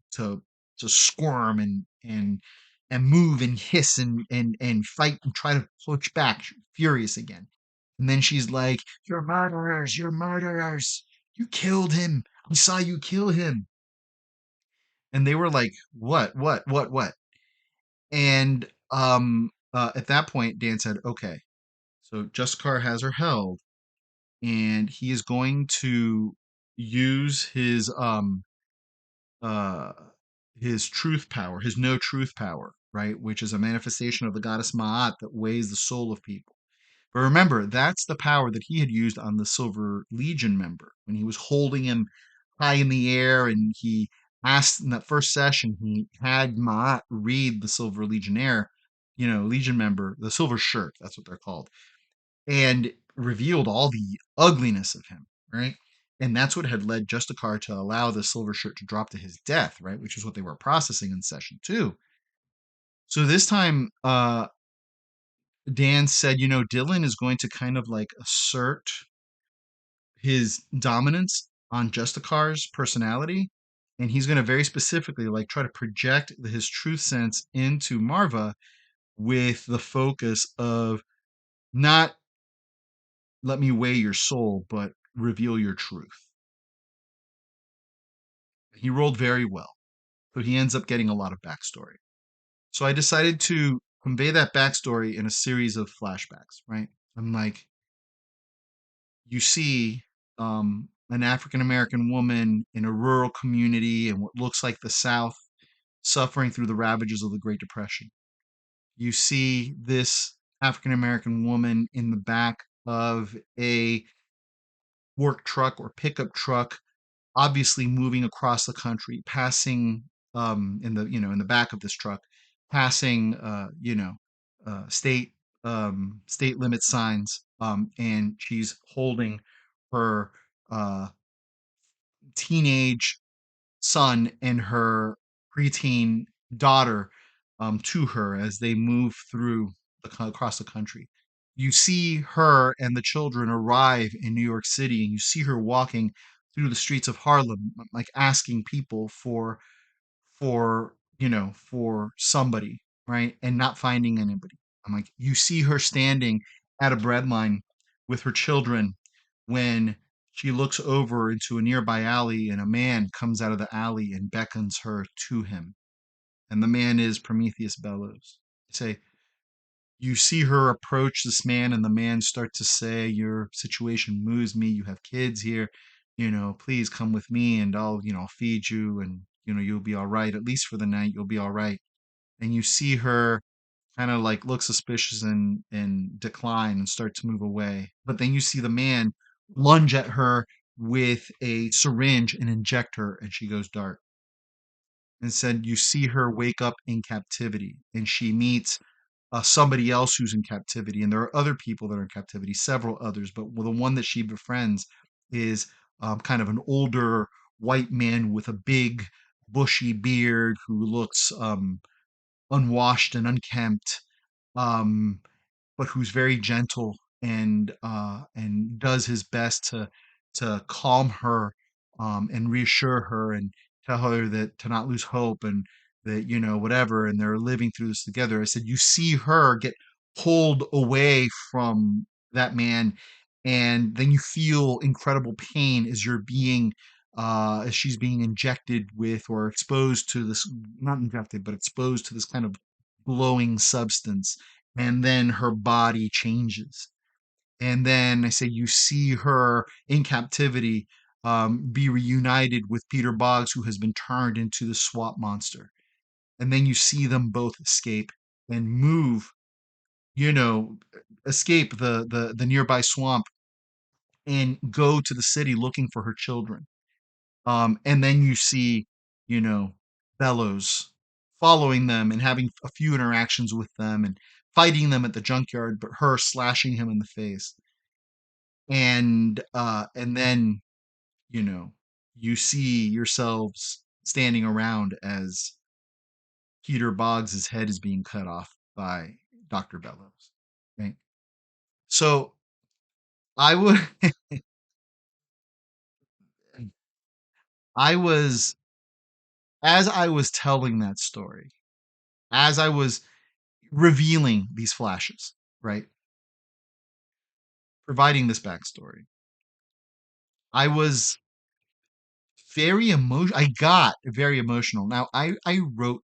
squirm and move and hiss and fight and try to push back, furious again. And then she's like, "You're murderers! You're murderers! You killed him! I saw you kill him!" And they were like, "What? What? What? What?" And at that point, Dan said, "Okay, so Justicar has her held, and he is going to use uh his truth power, his no truth power, right, which is a manifestation of the goddess Ma'at that weighs the soul of people. But remember, that's the power that he had used on the Silver Legion member when he was holding him high in the air, and he asked in that first session, he had Ma'at read the Silver Legionnaire, Legion member, the Silver Shirt, that's what they're called, and revealed all the ugliness of him, right? And that's what had led Justicar to allow the Silver Shirt to drop to his death, right? Which is what they were processing in session two. So this time, Dan said, Dylan is going to kind of like assert his dominance on Justicar's personality. And he's going to very specifically like try to project his truth sense into Marva with the focus of not let me weigh your soul, but reveal your truth. He rolled very well, so he ends up getting a lot of backstory. So I decided to convey that backstory in a series of flashbacks, right? I'm like, you see an African American woman in a rural community in what looks like the South suffering through the ravages of the Great Depression. You see this African American woman in the back of a work truck or pickup truck, obviously moving across the country, passing in the back of this truck, passing state limit signs, and she's holding her uh, teenage son and her preteen daughter to her as they move through across the country. You see her and the children arrive in New York City, and you see her walking through the streets of Harlem, like asking people for, for somebody, right? And not finding anybody. I'm like, you see her standing at a bread line with her children when she looks over into a nearby alley and a man comes out of the alley and beckons her to him. And the man is Prometheus Bellows. Say, you see her approach this man, and the man starts to say, your situation moves me. You have kids here, please come with me and I'll feed you, and you'll be all right. At least for the night, you'll be all right. And you see her kind of like look suspicious and decline and start to move away. But then you see the man lunge at her with a syringe and inject her, and she goes dark. And said, you see her wake up in captivity, and she meets somebody else who's in captivity. And there are other people that are in captivity, several others, but the one that she befriends is kind of an older white man with a big, bushy beard who looks unwashed and unkempt. Um, but who's very gentle and does his best to calm her and reassure her and tell her that to not lose hope and that whatever, and they're living through this together. I said you see her get pulled away from that man, and then you feel incredible pain as you're being as she's being injected with or exposed to this, not injected but exposed to this kind of glowing substance, and then her body changes. And then I say you see her in captivity be reunited with Peter Boggs, who has been turned into the swamp monster. And then you see them both escape and move, you know, escape the nearby swamp and go to the city looking for her children. And then you see, you know, Bellows following them and having a few interactions with them and fighting them at the junkyard, but her slashing him in the face. And then, you know, you see yourselves standing around as Peter Boggs's head is being cut off by Dr. Bellows. Right. So I would I was as I was telling that story, as I was revealing these flashes, right? Providing this backstory. I was very emotional. I got very emotional. Now, I wrote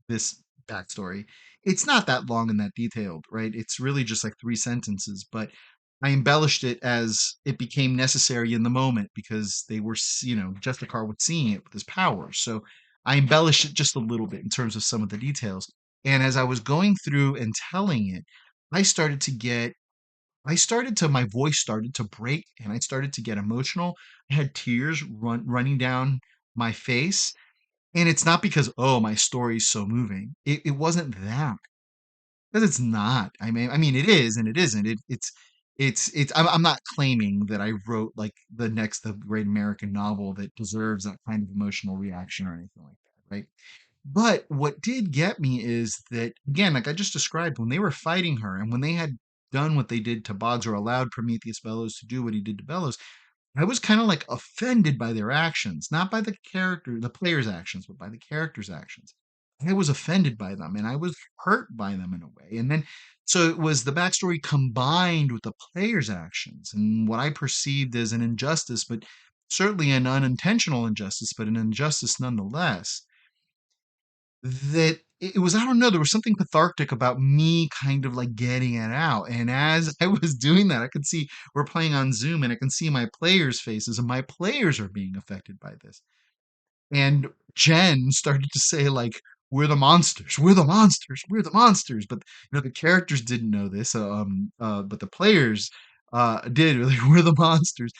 this backstory. It's not that long and that detailed, right? It's really just like 3 sentences, but I embellished it as it became necessary in the moment because they were, Justicar was seeing it with his powers. So I embellished it just a little bit in terms of some of the details. And as I was going through and telling it, I started to get my voice started to break and I started to get emotional. I had tears running down my face. And it's not because, oh, my story's so moving. It wasn't that. Because it's not. I mean, it is and it isn't. I'm not claiming that I wrote like the great American novel that deserves that kind of emotional reaction or anything like that, right? But what did get me is that, again, like I just described, when they were fighting her and when they had done what they did to Boggs or allowed Prometheus Bellows to do what he did to Bellows, I was kind of like offended by their actions, not by the player's actions, but by the character's actions. I was offended by them and I was hurt by them in a way. And then, so it was the backstory combined with the player's actions and what I perceived as an injustice, but certainly an unintentional injustice, but an injustice nonetheless, that it was, I don't know, there was something cathartic about me kind of like getting it out. And as I was doing that, I could see we're playing on Zoom and I can see my players' faces and my players are being affected by this. And Jen started to say, like, we're the monsters, we're the monsters, we're the monsters. But the characters didn't know this, but the players did. Like, we're the monsters.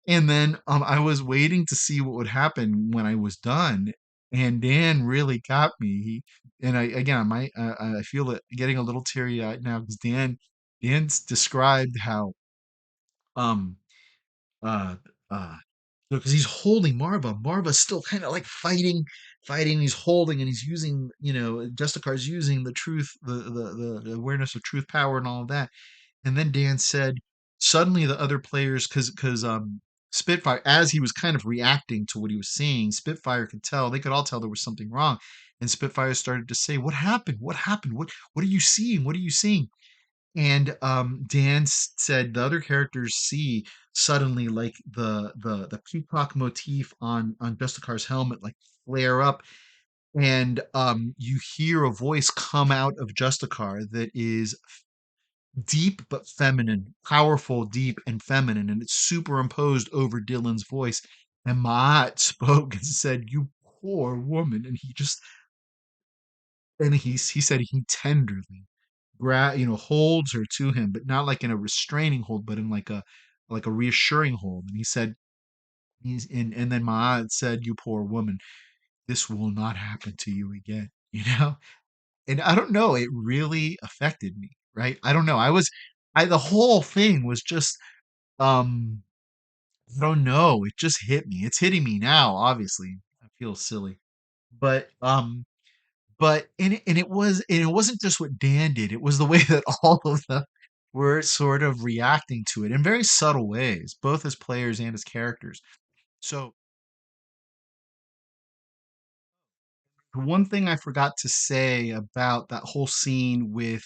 And then I was waiting to see what would happen when I was done, and Dan really got me. And I again, I feel it getting a little teary eyed now because Dan's described how um uh uh because he's holding Marva. Marva's still kind of like fighting. He's holding and he's using, Justicar's using the truth, the awareness of truth, power, and all of that. And then Dan said, suddenly the other players, because Spitfire, as he was kind of reacting to what he was seeing, Spitfire could tell, they could all tell there was something wrong. And Spitfire started to say, "What happened? What happened? What are you seeing? What are you seeing?" And Dan said the other characters see suddenly like the peacock motif on Justicar's helmet like flare up, and you hear a voice come out of Justicar that is deep but feminine, powerful, deep and feminine, and it's superimposed over Dylan's voice. And Maat spoke and said, "You poor woman," and he said he tenderly holds her to him, but not like in a restraining hold, but in like a reassuring hold. And he said, and then Maat said, "You poor woman, this will not happen to you again." And I don't know, it really affected me, right? I don't know. The whole thing was just, um, I don't know. It just hit me. It's hitting me now, obviously. I feel silly. But, and it wasn't just what Dan did. It was the way that all of them were sort of reacting to it in very subtle ways, both as players and as characters. So, one thing I forgot to say about that whole scene with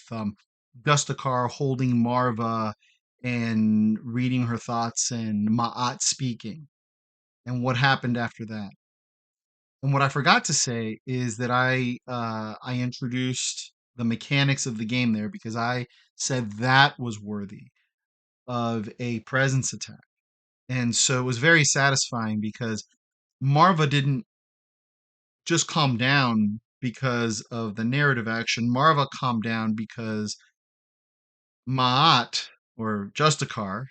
Justicar holding Marva and reading her thoughts and Ma'at speaking and what happened after that. And what I forgot to say is that I introduced the mechanics of the game there because I said that was worthy of a presence attack. And so it was very satisfying because Marva didn't just calm down because of the narrative action. Marva calmed down because Ma'at or Justicar,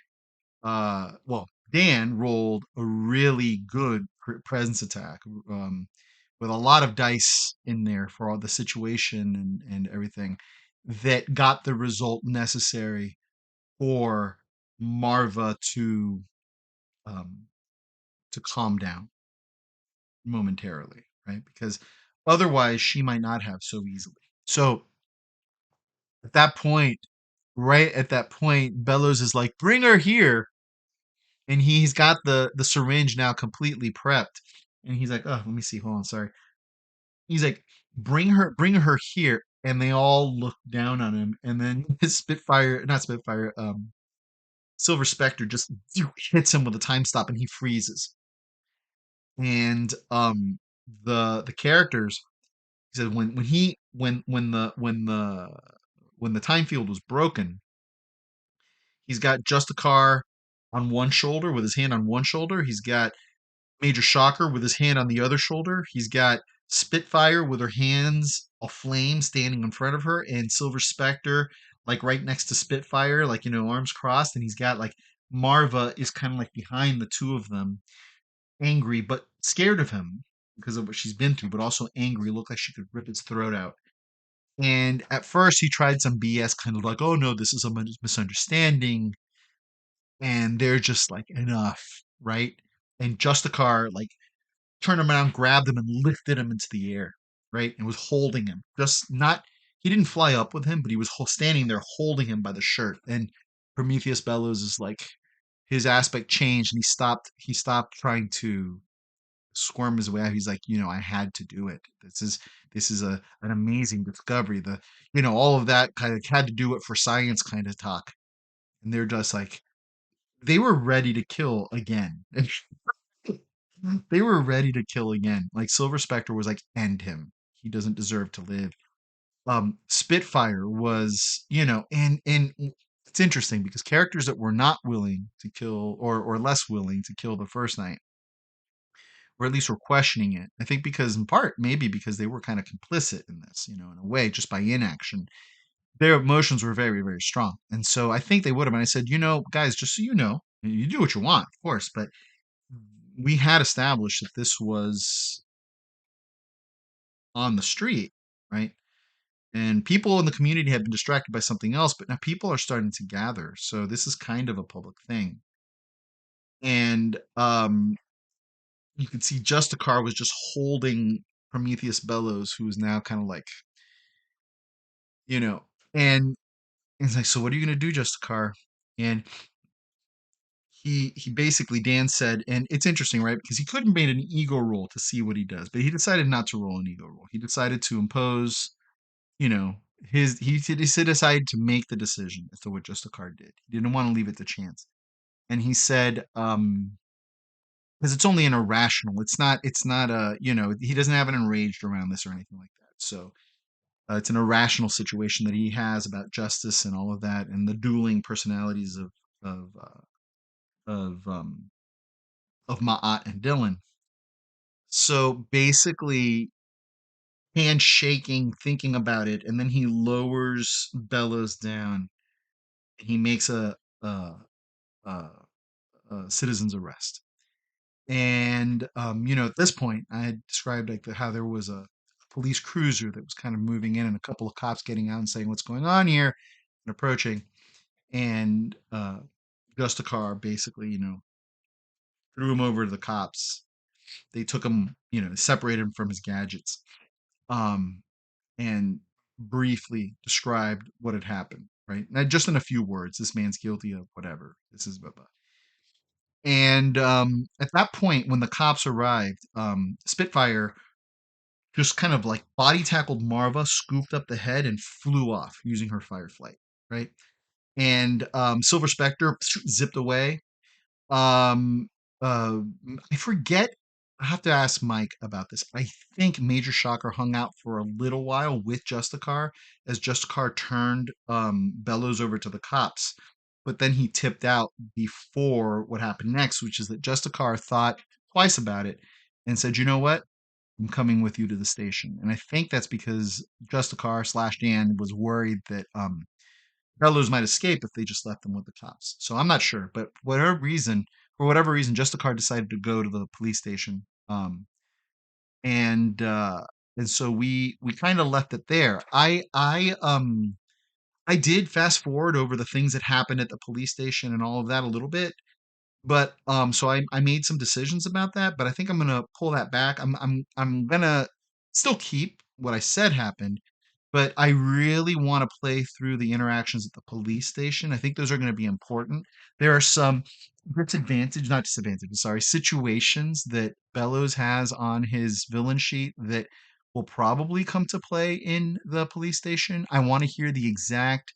Dan rolled a really good presence attack, with a lot of dice in there for all the situation and everything that got the result necessary for Marva um, to calm down momentarily, right? Because otherwise she might not have so easily. So at that point, right at that point, Bellows is like, "Bring her here," and he's got the syringe now completely prepped, and he's like, "Oh, let me see. Hold on, sorry." He's like, bring her here," and they all look down on him, and then his Spitfire, not Spitfire, Silver Spectre just hits him with a time stop, and he freezes. And the characters, he said when he when the time field was broken, he's got Justicar on one shoulder with his hand on one shoulder. He's got Major Shocker with his hand on the other shoulder. He's got Spitfire with her hands aflame standing in front of her, and Silver Spectre like right next to Spitfire, like arms crossed. And he's got like Marva is kind of like behind the two of them, angry but scared of him because of what she's been through, but also angry, looked like she could rip his throat out. And at first, he tried some BS, kind of like, "Oh no, this is a misunderstanding," and they're just like, "Enough," right? And Justicar like turned him around, grabbed him, and lifted him into the air, right? And was holding him. Just not, he didn't fly up with him, but he was standing there holding him by the shirt. And Prometheus Bellows is like, his aspect changed, and he stopped trying to squirm his way out. He's like, "I had to do it. This is an amazing discovery. All of that kind of had to do it for science kind of talk." And they're just like, they were ready to kill again. They were ready to kill again. Like Silver Spectre was like, "End him. He doesn't deserve to live." Spitfire was, and it's interesting because characters that were not willing to kill or less willing to kill the first night, or at least were questioning it. I think because in part, maybe because they were kind of complicit in this, in a way, just by inaction. Their emotions were very, very strong. And so I think they would have. And I said, guys, just so you do what you want, of course, but we had established that this was on the street, right? And people in the community had been distracted by something else, but now people are starting to gather. So this is kind of a public thing. And you could see Justicar was just holding Prometheus Bellows, who is now kind of like, you know, and it's like, "So what are you gonna do, Justicar?" And he basically, Dan said, and it's interesting, right? Because he could have made an ego roll to see what he does, but he decided not to roll an ego roll. He decided to impose, you know, he decided to make the decision as to what Just a Card did. He didn't want to leave it to chance. And he said, because it's only an irrational. It's not a, he doesn't have an enraged around this or anything like that. So it's an irrational situation that he has about justice and all of that, and the dueling personalities of of um of Ma'at and Dylan. So basically, handshaking, thinking about it, and then he lowers Bellows down. He makes a, a, a citizen's arrest. And at this point, I had described like how there was a police cruiser that was kind of moving in, and a couple of cops getting out and saying, "What's going on here?" and approaching. And Just a Car basically, threw him over to the cops. They took him, separated him from his gadgets, um, and briefly described what had happened. Right, now, just in a few words, this man's guilty of whatever. This is blah blah. And at that point, when the cops arrived, Spitfire just kind of like body tackled Marva, scooped up the head, and flew off using her fire flight. Right, and Silver Spectre zipped away. Um, I forget. I have to ask Mike about this. I think Major Shocker hung out for a little while with Justicar as Justicar turned Bellows over to the cops. But then he tipped out before what happened next, which is that Justicar thought twice about it and said, "You know what? I'm coming with you to the station." And I think that's because Justicar slash Dan was worried that Bellows might escape if they just left them with the cops. So I'm not sure, but for whatever reason, Justicar decided to go to the police station, and so we kind of left it there. I did fast forward over the things that happened at the police station and all of that a little bit, but so I made some decisions about that, but I think I'm gonna pull that back. I'm gonna still keep what I said happened, but I really want to play through the interactions at the police station. I think those are going to be important. There are some not disadvantages, sorry, situations that Bellows has on his villain sheet that will probably come to play in the police station. I want to hear the exact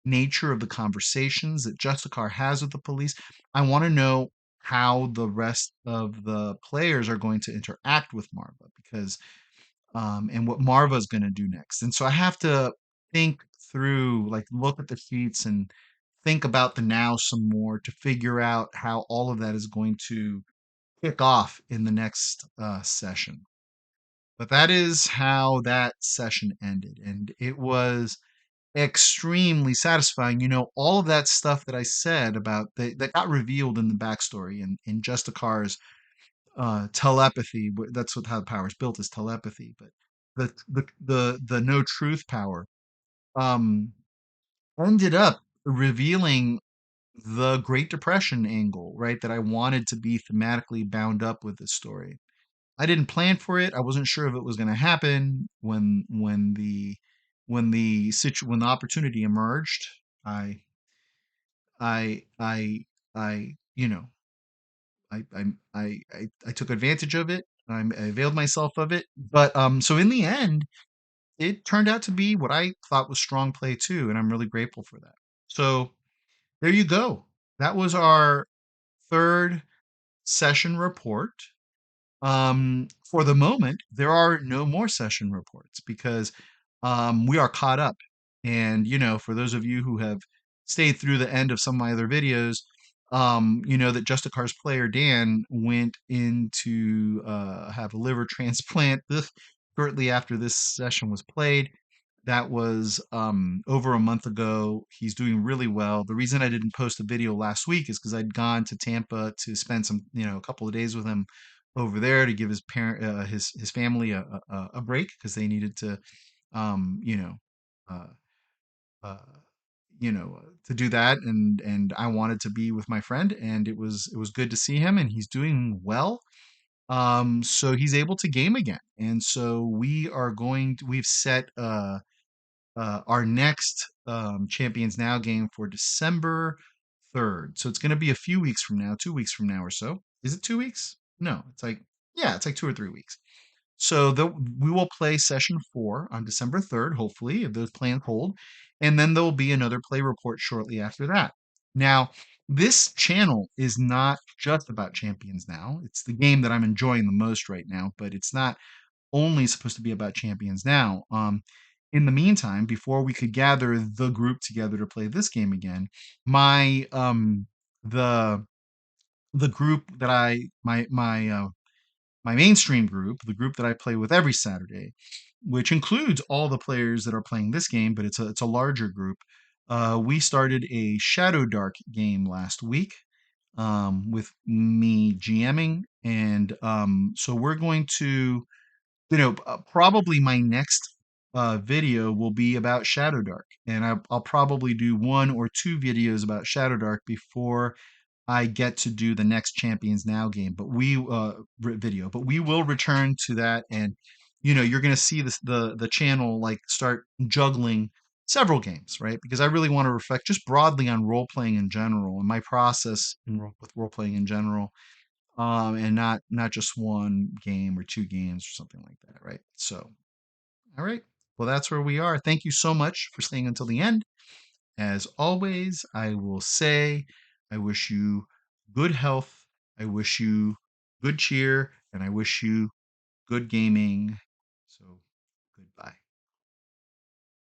nature of the conversations that Justicar has with the police. I want to know how the rest of the players are going to interact with Marva, because and what Marva is going to do next. And so I have to think through, like, look at the sheets and think about the now some more to figure out how all of that is going to kick off in the next session. But that is how that session ended. And it was extremely satisfying. All of that stuff that I said about that got revealed in the backstory and in Justicar's telepathy. That's what how the power is built, is telepathy. But the no truth power um ended up revealing the Great Depression angle, right? That I wanted to be thematically bound up with this story. I didn't plan for it. I wasn't sure if it was going to happen when the opportunity emerged. I I I took advantage of it. I availed myself of it. But so in the end, it turned out to be what I thought was strong play too, and I'm really grateful for that. So there you go. That was our third session report. For the moment, there are no more session reports because we are caught up. And, for those of you who have stayed through the end of some of my other videos, you know that Justicar's player Dan went in to have a liver transplant shortly after this session was played. That was over a month ago. He's doing really well. The reason I didn't post a video last week is because I'd gone to Tampa to spend a couple of days with him over there to give his parent, his family a break because they needed to, um, you know, uh, uh, to do that, and I wanted to be with my friend, and it was good to see him, and he's doing well. So he's able to game again, and so we've set our next Champions Now game for December 3rd. So it's going to be a few weeks from now, 2 weeks from now or so. Is it 2 weeks? No, it's like, yeah, it's like 2 or 3 weeks. So we will play session 4 on December 3rd, hopefully, if those plans hold. And then there will be another play report shortly after that. Now, this channel is not just about Champions Now. It's the game that I'm enjoying the most right now, but it's not only supposed to be about Champions Now. In the meantime, before we could gather the group together to play this game again, my the the group that my mainstream group, the group that I play with every Saturday, which includes all the players that are playing this game, but it's a larger group. We started a Shadow Dark game last week with me GMing, and so we're going to, probably my next video will be about Shadow Dark, and I'll probably do 1 or 2 videos about Shadow Dark before I get to do the next Champions Now game, but video, but we will return to that, and you're going to see the channel like start juggling several games, right? Because I really want to reflect just broadly on role playing in general and my process with role playing in general, and not just one game or 2 games or something like that, right? So, all right, well, that's where we are. Thank you so much for staying until the end. As always, I will say, I wish you good health, I wish you good cheer, and I wish you good gaming.